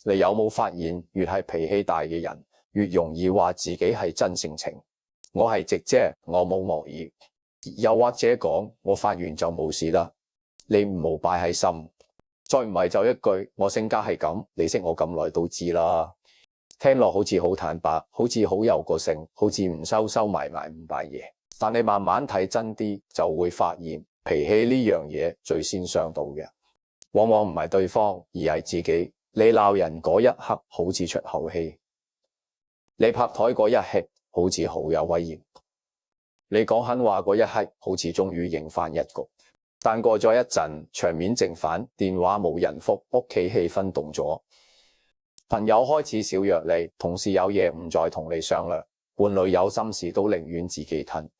你有冇發現，越係脾氣大嘅人，越容易話自己係真性情？我係直啫，我冇惡意。又或者講，我發完就冇事啦，你唔好擺喺心。再唔係就一句，我性格係咁，你識我咁耐都知啦。聽落好似好坦白，好似好有個性，好似唔收埋唔扮嘢。但你慢慢睇真啲，就會發現脾氣呢樣嘢最先傷到嘅，往往唔係對方，而係自己。你鬧人嗰一刻好似出口氣，你拍台嗰一刻好似好有威嚴，你講狠話嗰一刻好似終於贏翻一局。但過咗一陣，場面正反，電話冇人覆，屋企氣氛凍咗，朋友開始少約你，同事有嘢唔再同你商量，伴侶有心事都寧願自己吞。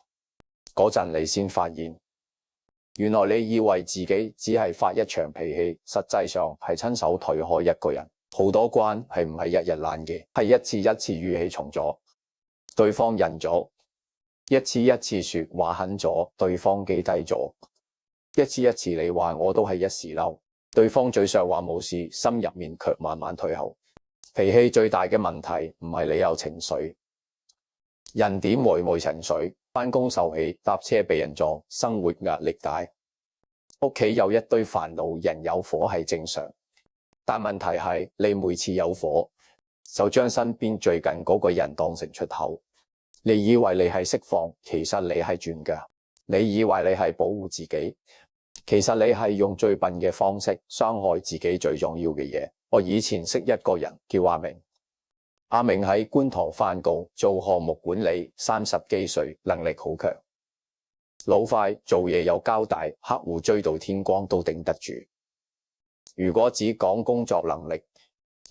嗰陣你先發現，原來你以為自己只係發一場脾氣，實際上係親手推開一個人。好多關係唔係一日爛嘅，係一次一次語氣重咗，對方忍咗；一次一次說話狠咗，對方記低咗；一次一次你話我都係一時嬲，對方嘴上話冇事，心入面卻慢慢退後。脾氣最大嘅問題唔係你有情緒，人點會冇情緒？返工受氣，搭車被人撞，生活壓力大，屋企有一堆煩惱，人有火係正常。但問題係你每次有火，就將身邊最近嗰個人當成出口。你以為你係釋放，其實你係轉嫁；你以為你係保護自己，其實你係用最笨嘅方式傷害自己最重要嘅嘢。我以前識一個人叫阿明，阿明喺觀塘返工做項目管理，30幾歲，能力好強，老快，做嘢有交代，客戶追到天光都頂得住。如果只講工作能力，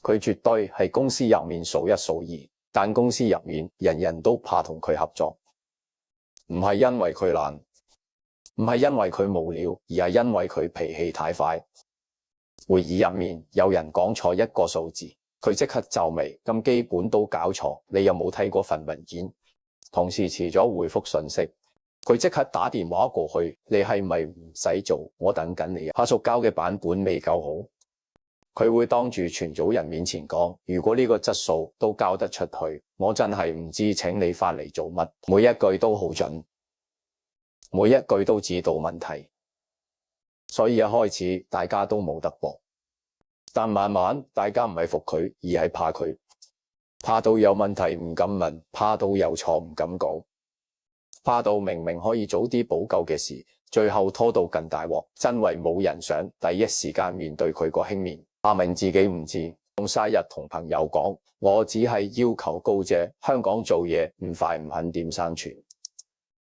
佢絕對係公司入面數一數二，但公司入面人人都怕同佢合作，唔係因為佢懶，唔係因為佢無聊，而係因為佢脾氣太快。會議入面有人講錯一個數字，佢即刻皺眉，咁基本都搞錯，你有冇睇過份文件？同事遲咗回覆信息，佢即刻打電話過去，你係咪唔使做？我等緊你。下屬交嘅版本未夠好，佢會當住全組人面前講，如果呢個質素都交得出去，我真係唔知請你返嚟做乜。每一句都好準，每一句都指導問題，所以一開始大家都冇得搏，但慢慢大家唔係服佢，而係怕佢，怕到有問題唔敢問，怕到有錯唔敢講，怕到明明可以早啲補救嘅事，最後拖到更大鑊，真為冇人想第一時間面對佢個輕面。阿明自己唔知，用晒日同朋友講，我只係要求高啫，香港做嘢唔快唔肯點生存。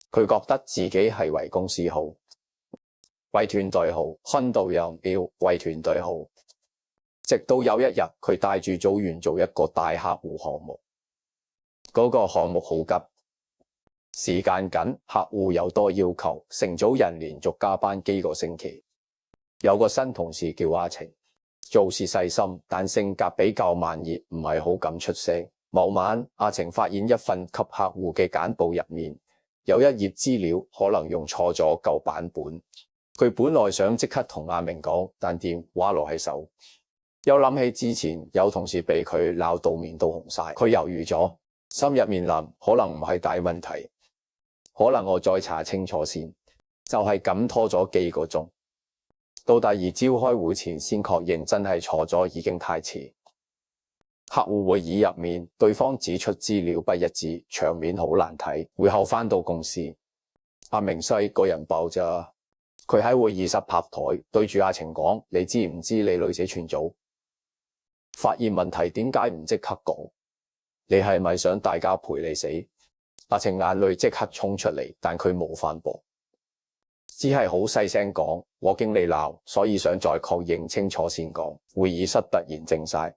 佢覺得自己係為公司好，為團隊好，分道揚鑣，為團隊好。直到有一日，佢帶住組員做一個大客戶項目，嗰個項目好急，時間緊，客戶有多要求，成組人連續加班幾個星期。有個新同事叫阿晴，做事細心，但性格比較慢熱，唔係好敢出聲。某晚，阿晴發現一份給客戶嘅簡報入面有一頁資料可能用錯咗舊版本。佢本來想即刻同阿明講，但電話落喺手，又諗起之前有同事被佢鬧到面都紅晒，佢猶豫咗，心入面諗可能唔係大問題，可能我再查清楚先。就係咁拖咗幾個鐘，到第二朝開會前先確認真係錯咗，已經太遲。客戶會議入面，對方指出資料不一致，場面好難睇。會後返到公司，阿明西個人爆咋，佢喺會議室拍台對住阿晴講，你知唔知你女仔全組發現問題，點解唔即刻講？你係咪想大家陪你死？阿晴眼淚即刻衝出嚟，但佢冇反駁，只係好細聲講，我經理鬧，所以想再確認清楚先講。會議室突然靜晒，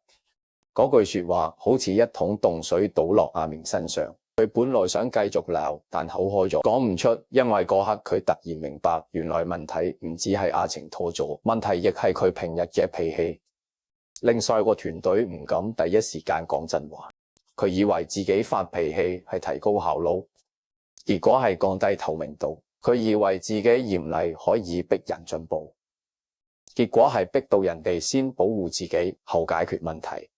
嗰句說話好似一桶凍水倒落阿明身上。佢本來想繼續鬧，但口開咗講唔出，因為嗰刻佢突然明白，原來問題唔只係阿晴拖咗，問題亦係佢平日嘅脾氣，令晒個團隊唔敢第一時間講真話。佢以為自己發脾氣係提高效率，結果係降低透明度。佢以為自己嚴厲可以逼人進步，結果係逼到人哋先保護自己，後解決問題。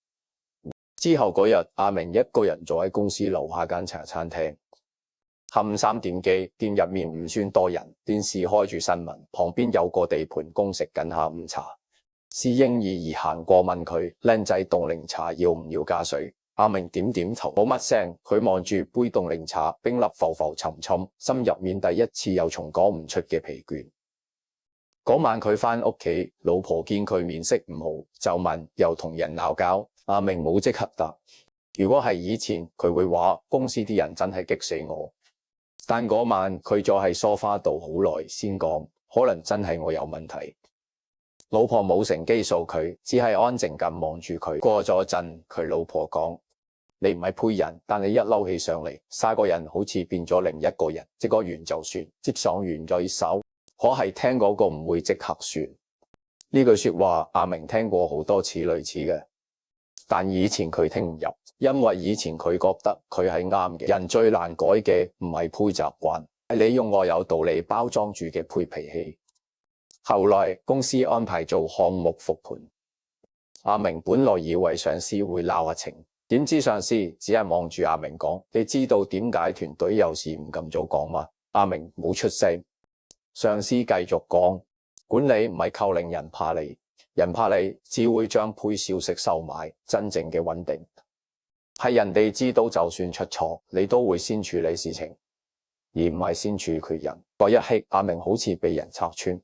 之後嗰日，阿明一個人坐喺公司樓下間茶餐廳，下午3點幾，店入面唔算多人，電視開住新聞，旁邊有個地盤工食緊下午茶。侍應怡兒行過問佢：靚仔，凍檸茶要唔要加水？阿明點點頭，冇乜聲。佢望住杯凍檸茶，冰粒浮浮沉沉，心入面第一次有從講唔出嘅疲倦。嗰晚佢返屋企，老婆見佢面色唔好，就問：又同人鬧交？阿明冇即刻答。如果係以前，佢會話公司啲人真係激死我。但嗰晚佢坐喺梳化度好耐先講，可能真係我有問題。老婆冇乘機訴佢，只係安靜咁望住佢。過咗陣，佢老婆講：你唔係配人，但你一嬲起上嚟，曬個人好似變咗另一個人。接個完就算，接上完再手，可係聽嗰個唔會即刻算。呢句說話阿明聽過好多次類似嘅，但以前佢聽唔入，因為以前佢覺得佢係啱嘅。人最難改嘅唔係配習慣，係你用我有道理包裝住嘅配脾氣。後來公司安排做項目復盤，阿明本來以為上司會鬧阿晴，點知上司只係望住阿明講：你知道點解團隊有事唔咁早講嗎？阿明冇出聲。上司繼續講：管理唔係靠令人怕你，人怕你只會將配消息收買。真正嘅穩定係人哋知道就算出錯，你都會先處理事情，而唔係先處決人。嗰一刻，阿明好似被人拆穿。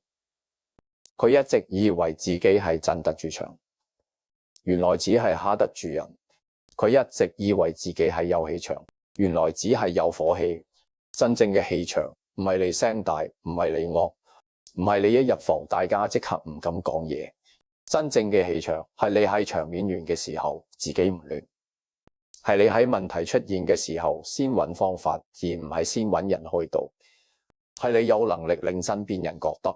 佢一直以為自己係鎮得住場，原來只係蝦得住人。佢一直以為自己係有氣場，原來只係有火氣。真正嘅氣場唔係你聲大，唔係你惡，唔係你一入房大家即刻唔敢講嘢。真正嘅氣場係你喺場面亂嘅時候自己唔亂，係你喺問題出現嘅時候先揾方法，而唔係先揾人開導。係你有能力令身邊人覺得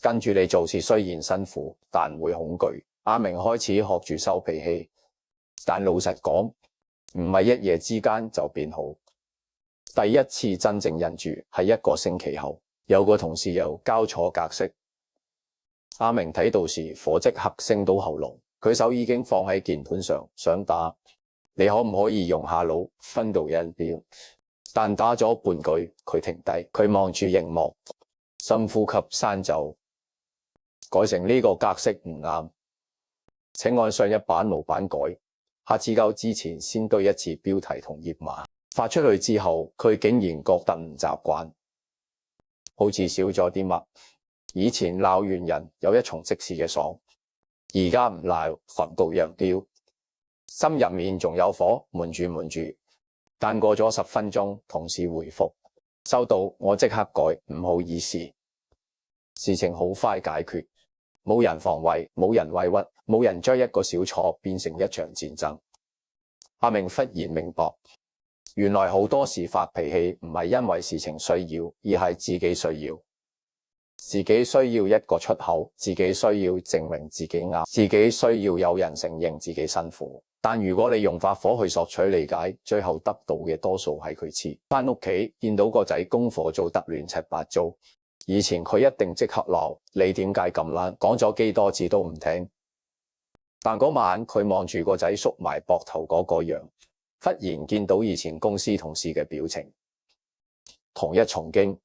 跟住你做事雖然辛苦，但唔會恐懼。阿明開始學住收脾氣，但老實講，唔係一夜之間就變好。第一次真正忍住係1個星期後，有個同事又交錯格式。阿明睇到時火即刻升到喉嚨，佢手已經放喺鍵盤上，想打。你可唔可以用下腦分到一啲？但打咗半句，佢停低，佢望住熒幕，深呼吸刪走。改成呢個格式唔啱，請按上一版模板改。下次交之前先對一次標題同頁碼。發出去之後，佢竟然覺得唔習慣，好似少咗啲乜。以前鬧完人有一重即時嘅爽，而家唔鬧焚到揚鑣，心入面仲有火悶住。但過咗10分鐘，同事回覆收到，我即刻改，唔好意思。事情好快解決。冇人防衛，冇人委屈，冇人將一個小錯變成一場戰爭。阿明忽然明白，原來好多時發脾氣唔係因為事情需要，而係自己需要。自己需要一個出口，自己需要證明自己啱，自己需要有人承認自己辛苦。但如果你用發火去索取理解，最後得到嘅多數係佢黐。返屋企見到個仔功課做得亂七八糟，以前佢一定即刻鬧你點解咁懶，講咗幾多次都唔聽。但嗰晚佢望住個仔縮埋膊頭嗰個樣，忽然見到以前公司同事嘅表情，同一重驚，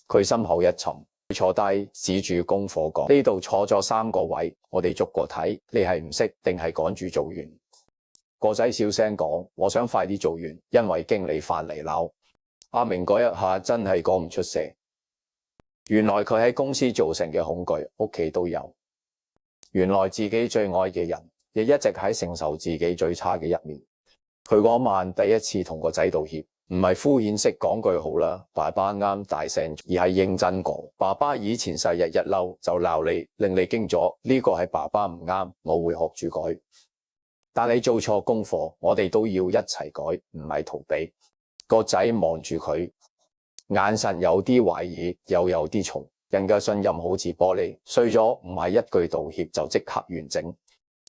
佢心口一沉，坐低指住功課講：呢度錯咗3個位，我哋逐個睇，你係唔識定係趕住做完？個仔小聲講：我想快啲做完，因為經理返嚟鬧。阿明嗰一下真係講唔出聲。原來佢喺公司造成嘅恐懼，屋企都有。原來自己最愛嘅人，亦一直喺承受自己最差嘅一面。佢嗰晚第一次同個仔道歉，唔係敷衍式講句好啦，爸爸啱大聲，而係認真講：爸爸以前成日一嬲就鬧你，令你驚咗。呢個係爸爸唔啱，我會學住改。但你做錯功課，我哋都要一齊改，唔係逃避。個仔望住佢，眼神有啲懷疑，又有啲重。人嘅信任好似玻璃，碎咗唔係一句道歉就即刻完整，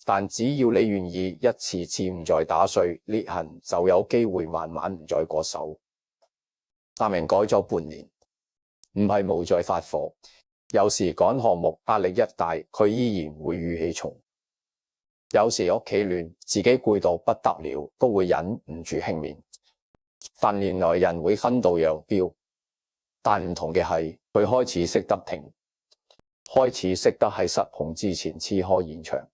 但只要你願意一次次唔再打碎裂痕，就有機會慢慢唔再過手。阿明改咗半年，唔係冇再發火，有時趕項目壓力一大，佢依然會語氣重。有時屋企亂，自己攰到不得了，都會忍唔住輕面。近年來人會分道揚鑣，但唔同嘅係，佢開始識得停，開始識得喺失控之前黐開現場，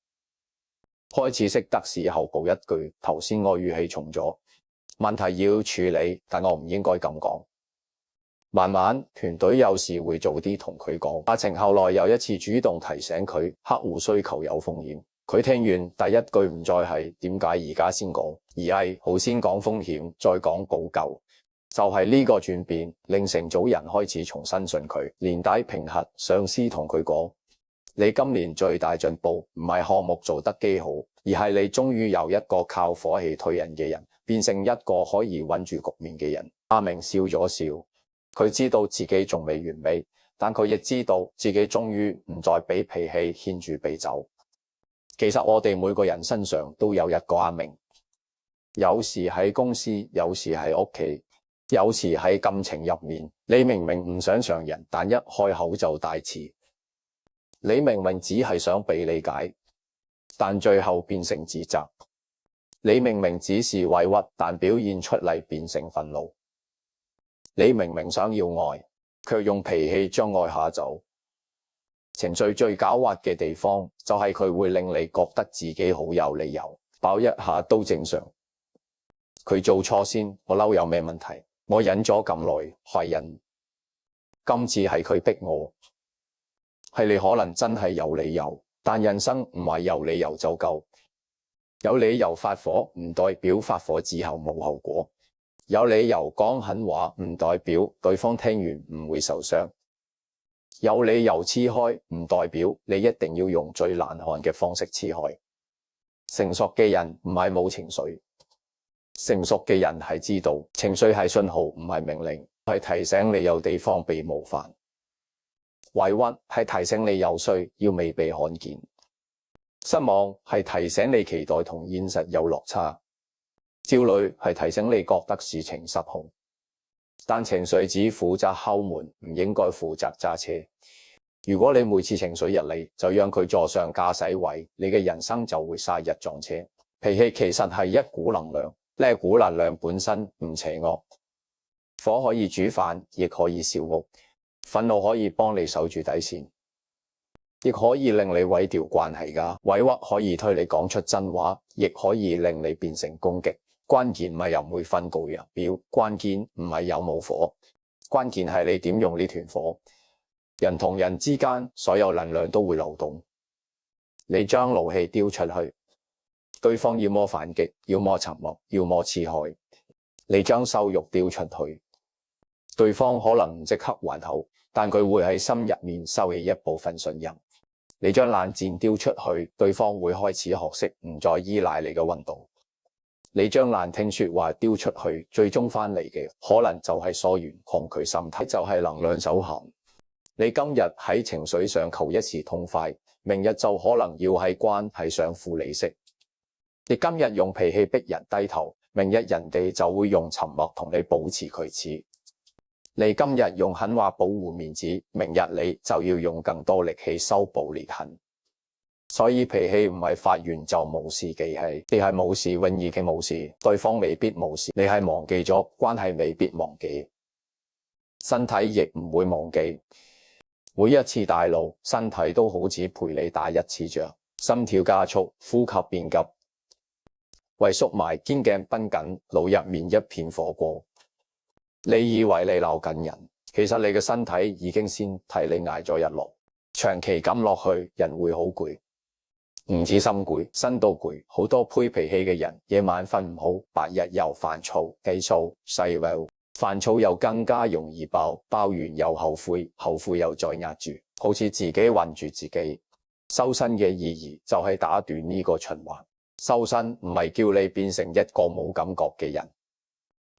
開始識得事後補一句：頭先我語氣重咗，問題要處理，但我唔應該咁講。慢慢團隊有時會早啲同佢講。阿晴後來有一次主動提醒佢，客戶需求有風險。佢聽完第一句唔再係點解而家先講，而係好先講風險，再講補救。就係呢個轉變，令成組人開始重新信佢。年底評核，上司同佢講：你今年最大進步唔係項目做得幾好，而係你終於由一個靠火氣推人嘅人，變成一個可以穩住局面嘅人。阿明笑咗笑，佢知道自己仲未完美，但佢亦知道自己終於唔再俾脾氣牽住鼻走。其實我哋每個人身上都有一個阿明，有時喺公司，有時喺屋企，有時喺感情入面。你明明唔想上人，但一開口就大刺；你明明只係想被理解，但最後變成自責；你明明只是委屈，但表現出嚟變成憤怒；你明明想要愛，卻用脾氣將愛嚇走。情緒最狡猾嘅地方就係佢會令你覺得自己好有理由，爆一下都正常。佢做錯先，我嬲有咩問題？我忍咗咁耐，係忍。今次係佢逼我，係你可能真係有理由，但人生唔係有理由就夠。有理由發火唔代表發火之後冇後果，有理由講狠話唔代表對方聽完唔會受傷。有理由黐開唔代表你一定要用最難看嘅方式黐開。成熟嘅人唔係冇情緒，成熟嘅人係知道情緒係信號，唔係命令，係提醒你有地方被冒犯。委屈係提醒你有需要未被看見，失望係提醒你期待同現實有落差，焦慮係提醒你覺得事情失控。但情緒只負責敲門，唔應該負責揸車。如果你每次情緒入嚟就讓佢坐上駕駛位，你嘅人生就會曬日撞車。脾氣其實係一股能量，呢股能量本身唔邪惡。火可以煮飯，亦可以燒屋。憤怒可以幫你守住底線，亦可以令你毀掉關係㗎。委屈可以推你講出真話，亦可以令你變成攻擊。關鍵唔係有唔會分告入表，關鍵唔係有冇火，關鍵係你點用呢團火。人同人之間，所有能量都會流動。你將怒氣丟出去，對方要麼反擊，要麼沉默，要麼刺害。你將羞辱丟出去，對方可能唔即刻還口，但佢會喺心入面收起一部分信任。你將冷戰丟出去，對方會開始學識唔再依賴你嘅溫度。你將難聽說話丟出去，最終翻嚟嘅可能就係疏遠、抗拒心態，就係能量守恆。你今日喺情緒上求一時痛快，明日就可能要喺關係上付利息。你今日用脾氣逼人低頭，明日人哋就會用沉默同你保持距離。你今日用狠話保護面子，明日你就要用更多力氣修補裂痕。所以脾氣唔係發完就冇事記氣，你係冇事永遠嘅冇事，對方未必冇事，你係忘記咗，關係未必忘記，身體亦唔會忘記。每一次大怒，身體都好似陪你打一次仗，心跳加速，呼吸變急，胃縮埋，肩頸繃緊，腦入面一片火光。你以為你鬧緊人，其實你嘅身體已經先替你挨咗一路。長期咁落去，人會好攰。唔止心攰，身都攰。好多推脾氣嘅人，夜晚瞓唔好，白日又煩躁、記數、細胞，煩躁又更加容易爆，爆完又後悔，後悔又再壓住，好似自己困住自己。修身嘅意義就係打斷呢個循環。修身唔係叫你變成一個冇感覺嘅人，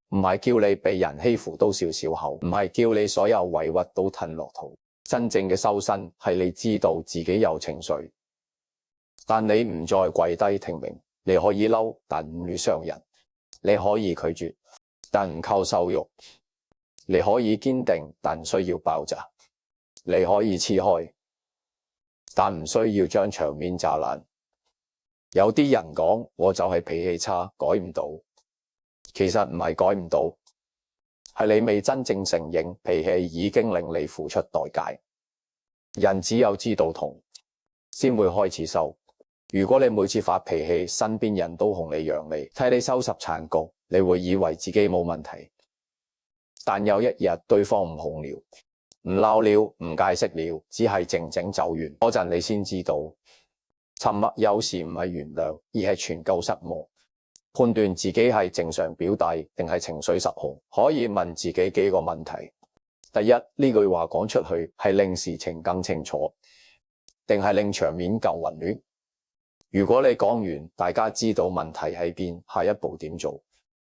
唔係叫你被人欺負都笑笑口，唔係叫你所有委屈都吞落肚。真正嘅修身係你知道自己有情緒，但你唔再跪低聽命。你可以嬲，但唔會傷人；你可以拒絕，但唔靠羞辱；你可以堅定，但需要爆炸。你可以黐開，但唔需要將場面炸爛。有啲人講我就係脾氣差，改唔到。其實唔係改唔到，係你未真正承認脾氣已經令你付出代價。人只有知道痛，先會開始收。如果你每次發脾氣，身邊人都紅你讓你，替你收拾殘局，你會以為自己冇問題。但有一日對方唔紅了，唔鬧了，唔解釋了，只係靜靜走完嗰陣，你先知道沉默有時唔係原諒，而係全夠失望。判斷自己係正常表達定係情緒失控，可以問自己幾個問題。第一，呢句話講出去係令事情更清楚，定係令場面更混亂？如果你講完，大家知道問題喺邊，下一步點做？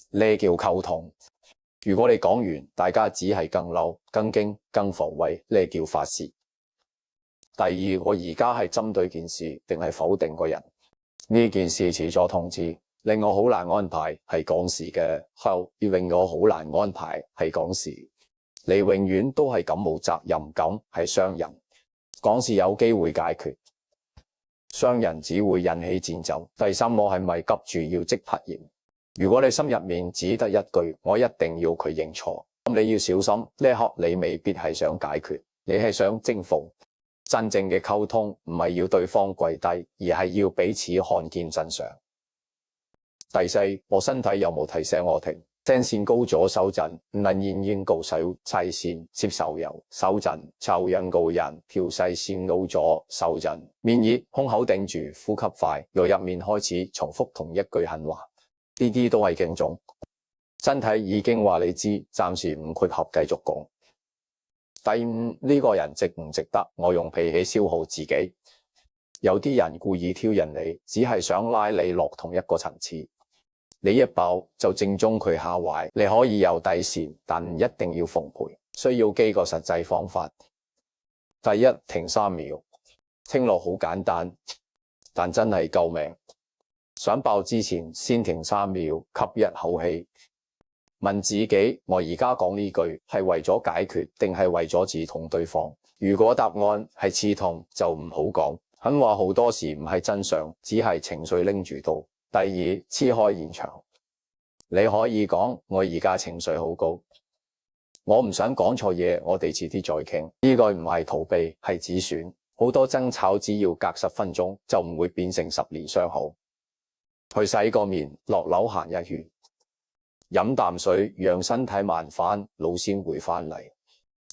呢叫溝通。如果你講完，大家只係更嬲、更驚、更防衛，呢叫發洩。第二，我而家係針對件事定係否定個人？呢件事遲咗通知，令我好難安排係講事嘅後，要令我好難安排係講事。你永遠都係咁冇責任感，係傷人。講事有機會解決，傷人只會引起戰爭。第三，我係咪急住要即刻認？如果你心入面只得一句我一定要佢認錯，咁你要小心，呢一刻你未必係想解決，你係想征服。真正嘅溝通唔係要對方跪低，而係要彼此看見真相。第四，我身體有冇提醒我停？聲線高咗手震，能現應告手細線接受油手震，抽人告人條細線高咗手震，面熱胸口頂住呼吸快，由入面開始重複同一句狠話，呢啲都係警鐘。身體已經話你知，暫時唔配合繼續講。第五，呢個人值唔值得我用脾氣消耗自己？有啲人故意挑釁你，只係想拉你落同一個層次。你一爆就正中佢下懷。你可以有底線，但唔一定要奉陪。需要幾個實際方法。第一，停3秒。聽落好簡單，但真係救命。想爆之前先停3秒，吸一口氣。問自己，我而家講呢句係為咗解決定係為咗刺痛對方？如果答案係刺痛，就唔好講。狠話好多時唔係真相，只係情緒拎住刀。第二，黐開現場。你可以講，我而家情緒好高，我唔想講錯嘢，我哋遲啲再傾。呢個唔係逃避，係止損。好多爭吵只要隔10分鐘就唔會變成10年傷口。去洗個面，落樓行一圈。飲啖水，讓身體慢返，腦先會返嚟。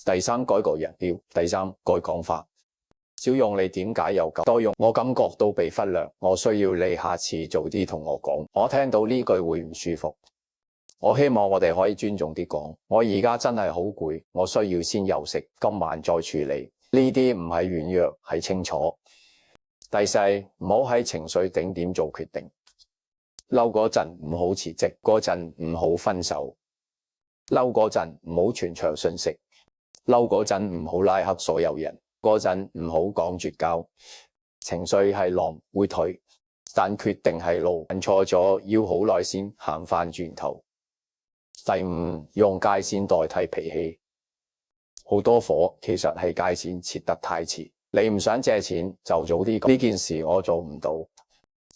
第三，改個人標。第三，改講法。少用你點解又咁，多用我感覺到被忽略，我需要你下次早啲同我講。我聽到呢句會唔舒服。我希望我哋可以尊重啲講。我而家真係好攰，我需要先休息，今晚再處理。呢啲唔係軟弱，係清楚。第四，唔好喺情緒頂點做決定。嬲嗰陣唔好辭職，嗰陣唔好分手。嬲嗰陣唔好傳長信息，嬲嗰陣唔好拉黑所有人，嗰陣唔好講絕交。情緒係浪會退，但決定係路。行錯咗要好耐先行返轉頭。第五，用界線代替脾氣。好多火其實係界線設得太遲。你唔想借錢就早啲講，呢件事我做唔到。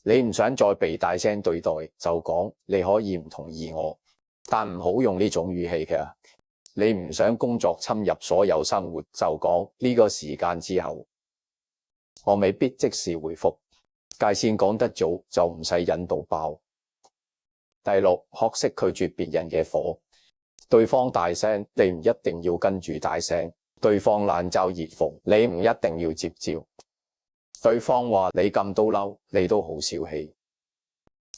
你唔想再被大聲對待就講，你可以唔同意我，但唔好用呢種語氣嘅。你唔想工作侵入所有生活就講，呢個時間之後我未必即時回覆。界線講得早就唔使引到爆。第六，學識拒絕別人嘅火。對方大聲，你唔一定要跟住大聲。對方冷嘲熱諷，你唔一定要接招。對方話你咁都嬲，你都好小氣。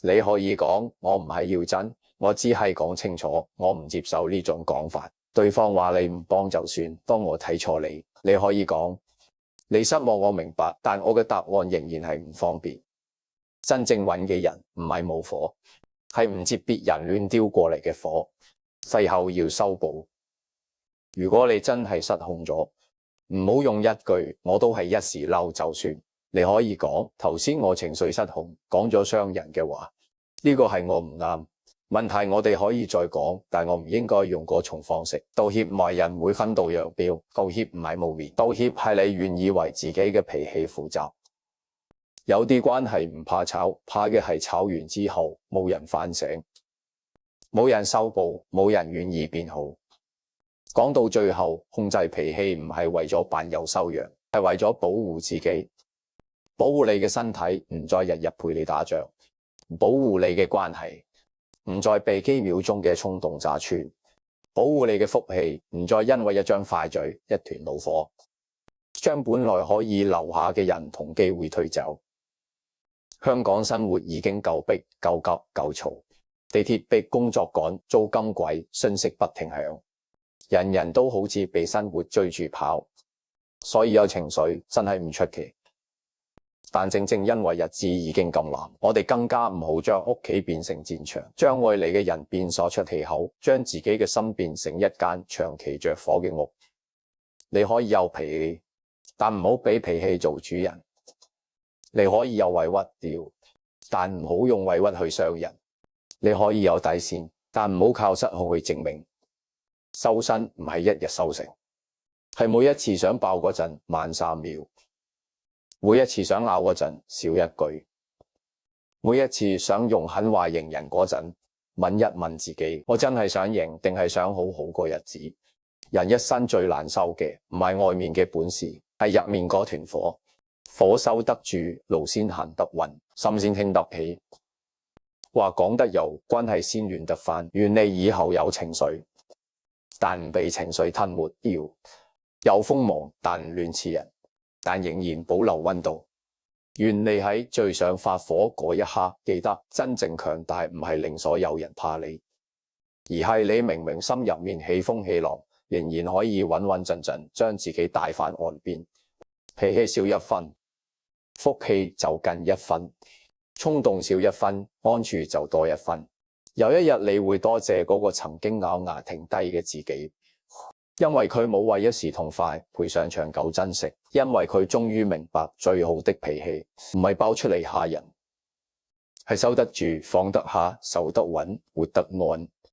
你可以講，我唔係要爭，我只係講清楚，我唔接受呢種講法。對方話你唔幫就算，當我睇錯你。你可以講，你失望我明白，但我嘅答案仍然係唔方便。真正穩嘅人唔係冇火，係唔接別人亂丟過嚟嘅火，事後要修補。如果你真係失控咗，唔好用一句我都係一時嬲就算。你可以講，頭先我情緒失控，講咗傷人嘅話，呢個係我唔啱。問題我哋可以再講，但我唔應該用嗰種方式。道歉唔係人會分道揚鑣，道歉唔係污衊，道歉係你願意為自己嘅脾氣負責。有啲關係唔怕吵，怕嘅係吵完之後冇人反省，冇人修補，冇人願意變好。講到最後，控制脾氣唔係為咗扮有修養，係為咗保護自己，保護你嘅身體，唔再日日陪你打仗，保護你嘅關係，唔再被幾秒鐘嘅衝動炸穿，保護你嘅福氣，唔再因為一張快嘴、一團怒火，將本來可以留下嘅人同機會推走。香港生活已經夠逼、夠急、夠嘈，地鐵逼、工作趕、租金貴、訊息不停響，人人都好似被生活追住跑，所以有情緒真係唔出奇。但正正因為日子已經咁難，我哋更加唔好將屋企變成戰場，將愛你嘅人變鎖出氣口，將自己嘅心變成一間長期着火嘅屋。你可以有脾氣，但唔好俾脾氣做主人。你可以有委屈掉，但唔好用委屈去傷人。你可以有底線，但唔好靠失控去證明。修身唔係一日修成，係每一次想爆嗰陣慢3秒，每一次想鬧嗰陣少一句，每一次想用狠話迎人嗰陣問一問自己，我真係想贏定係想好好過日子？人一生最難收嘅唔係外面嘅本事，係入面嗰團火。火收得住，路先行得穩，心先聽得起。話講得柔，關係先暖得翻。願你以後有情緒，但唔被情緒吞沒；有鋒芒，但唔亂刺人，但仍然保留溫度。願你喺最想發火嗰一刻，記得真正強大唔係令所有人怕你，而係你明明心入面起風起浪，仍然可以穩穩陣陣將自己帶返岸邊。脾氣少一分，福氣就近一分；衝動少一分，安全就多一分。有一日你會多謝嗰個曾經咬牙停低嘅自己，因為佢冇為一時痛快賠上長久珍惜，因為佢終於明白最好的脾氣唔係爆出嚟嚇人，係收得住、放得下、守得穩、活得安。